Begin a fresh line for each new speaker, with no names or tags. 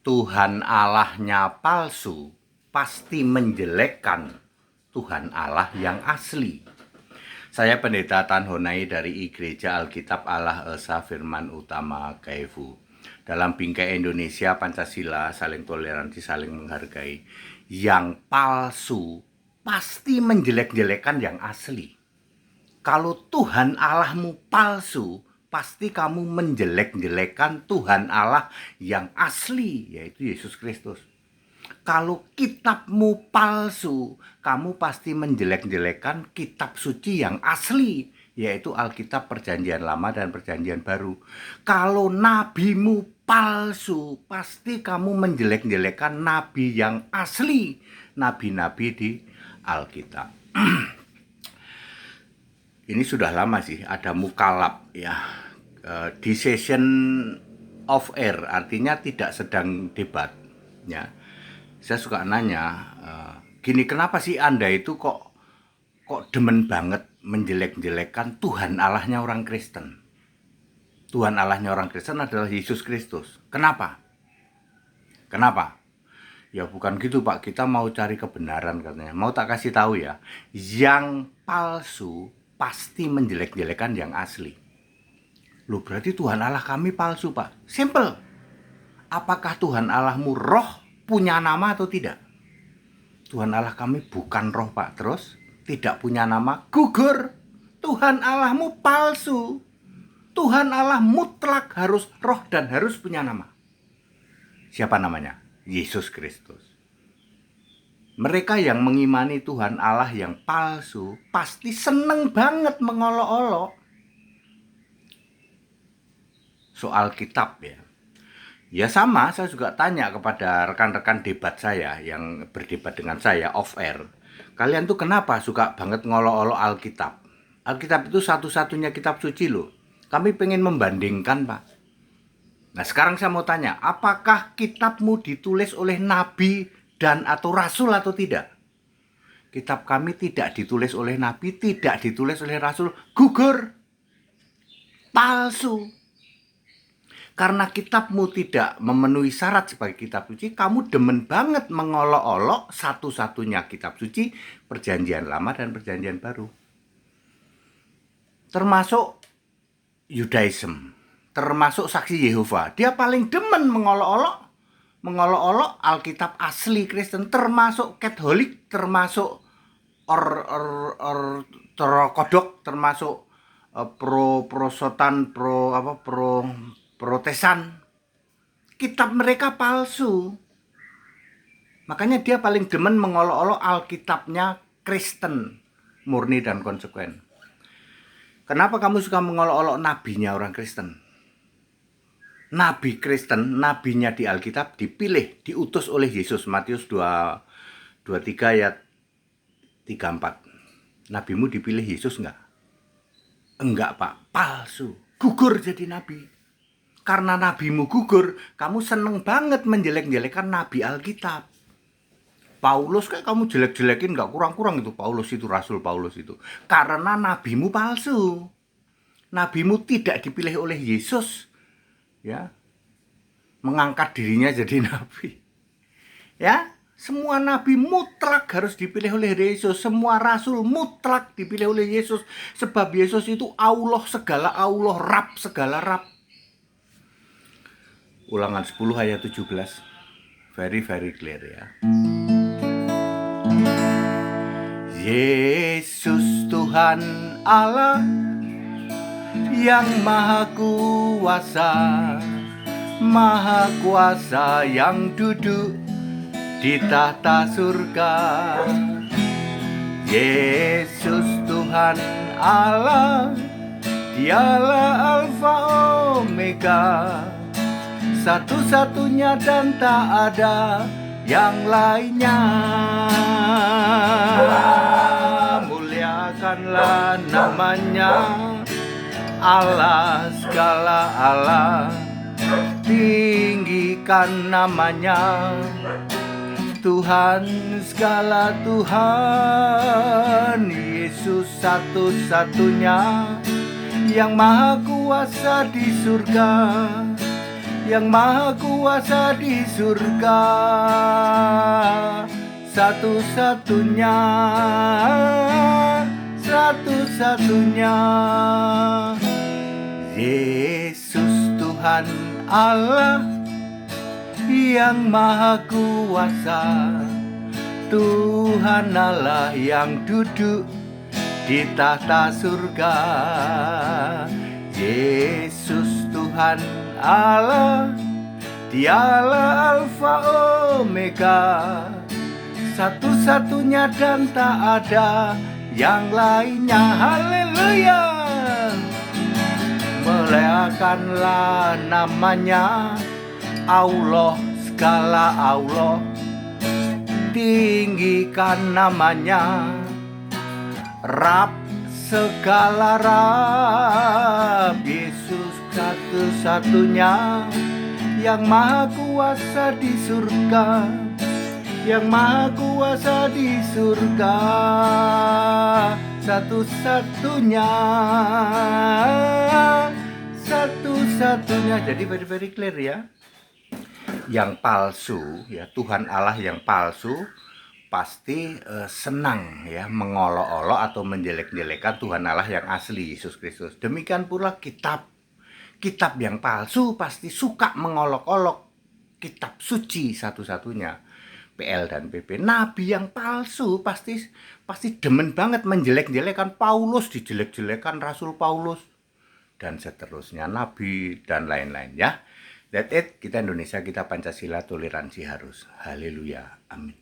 Tuhan Allahnya palsu pasti menjelekkan Tuhan Allah yang asli. Saya Pendeta Tan Honai dari Gereja Alkitab Allah Esa Firman Utama Kaifu. Dalam bingkai Indonesia Pancasila, saling toleransi, saling menghargai. Yang palsu pasti menjelek-jelekan yang asli. Kalau Tuhan Allahmu palsu, pasti kamu menjelek-jelekan Tuhan Allah yang asli, yaitu Yesus Kristus. Kalau kitabmu palsu, kamu pasti menjelek-jelekan kitab suci yang asli, yaitu Alkitab Perjanjian Lama dan Perjanjian Baru. Kalau nabimu palsu, pasti kamu menjelek-jelekan nabi yang asli, nabi-nabi di Alkitab. Ini sudah lama sih ada mukalab ya, decision of air, artinya tidak sedang debat ya. Saya suka nanya gini, kenapa sih Anda itu kok demen banget menjelek-jelekkan Tuhan Allahnya orang Kristen? Tuhan Allahnya orang Kristen adalah Yesus Kristus. Kenapa? Ya bukan gitu Pak, kita mau cari kebenaran katanya. Mau tak kasih tahu ya, yang palsu pasti menjelek-jelekan yang asli. Loh, berarti Tuhan Allah kami palsu Pak? Simple. Apakah Tuhan Allahmu roh, punya nama atau tidak? Tuhan Allah kami bukan roh Pak. Terus tidak punya nama, gugur. Tuhan Allahmu palsu. Tuhan Allah mutlak harus roh dan harus punya nama. Siapa namanya? Yesus Kristus. Mereka yang mengimani Tuhan Allah yang palsu pasti seneng banget mengolok-olok soal kitab ya. Ya sama, saya juga tanya kepada rekan-rekan debat saya yang berdebat dengan saya off air. Kalian tuh kenapa suka banget ngolok-olok Alkitab? Alkitab itu satu-satunya kitab suci loh. Kami pengen membandingkan Pak. Nah sekarang saya mau tanya, apakah kitabmu ditulis oleh nabi dan atau rasul atau tidak? Kitab kami tidak ditulis oleh nabi, tidak ditulis oleh rasul, gugur, palsu. Karena kitabmu tidak memenuhi syarat sebagai kitab suci, kamu demen banget mengolok-olok satu-satunya kitab suci, Perjanjian Lama dan Perjanjian Baru. Termasuk Yudaism, termasuk Saksi Yehova. Dia paling demen mengolok-olok Alkitab asli Kristen, termasuk Katolik, termasuk Ortodoks, termasuk Protestantan, Protesan. Kitab mereka palsu. Makanya dia paling demen mengolok-olok Alkitabnya Kristen, murni dan konsekuen. Kenapa kamu suka mengolok-olok nabinya orang Kristen? Nabi Kristen, nabinya di Alkitab dipilih, diutus oleh Yesus. Matius 23 ayat 34. Nabimu dipilih Yesus enggak? Enggak Pak, palsu. Gugur jadi nabi. Karena nabimu gugur, kamu seneng banget menjelek-jelekan nabi Alkitab. Paulus kayak kamu jelek-jelekin enggak kurang-kurang itu. Paulus itu, Rasul Paulus itu. Karena nabimu palsu. Nabimu tidak dipilih oleh Yesus. Ya, mengangkat dirinya jadi nabi. Ya, semua nabi mutlak harus dipilih oleh Yesus. Semua rasul mutlak dipilih oleh Yesus. Sebab Yesus itu Allah segala Allah, Rab segala Rab. Ulangan 10 ayat 17. Very clear ya. Yesus Tuhan Allah yang maha kuasa yang duduk di tahta surga. Yesus Tuhan Allah, dialah Alfa Omega, satu-satunya dan tak ada yang lainnya. Muliakanlah namanya, Allah segala Allah, tinggikan namanya, Tuhan segala Tuhan. Yesus satu-satunya yang maha kuasa di surga, yang maha kuasa di surga, satu-satunya, satu-satunya. Yesus Tuhan Allah yang maha kuasa, Tuhan Allah yang duduk di tahta surga. Yesus Tuhan Allah, Dialah Alfa Omega, satu-satunya dan tak ada yang lainnya. Haleluya. Muliakanlah namanya, Allah, segala Allah. Tinggikan namanya, Rab, segala Rab. Yesus satu-satunya yang maha kuasa di surga, yang maha kuasa di surga, satu-satunya, satu-satunya. Jadi very clear ya. Yang palsu ya, Tuhan Allah yang palsu pasti senang ya mengolok-olok atau menjelek-jelekan Tuhan Allah yang asli, Yesus Kristus. Demikian pula kitab yang palsu pasti suka mengolok-olok kitab suci satu-satunya, PL dan PP. Nabi yang palsu pasti demen banget menjelek-jelekan Paulus, dijelek-jelekan Rasul Paulus dan seterusnya, nabi dan lain-lain ya. That's it. Kita Indonesia, kita Pancasila, toleransi harus. Haleluya. Amin.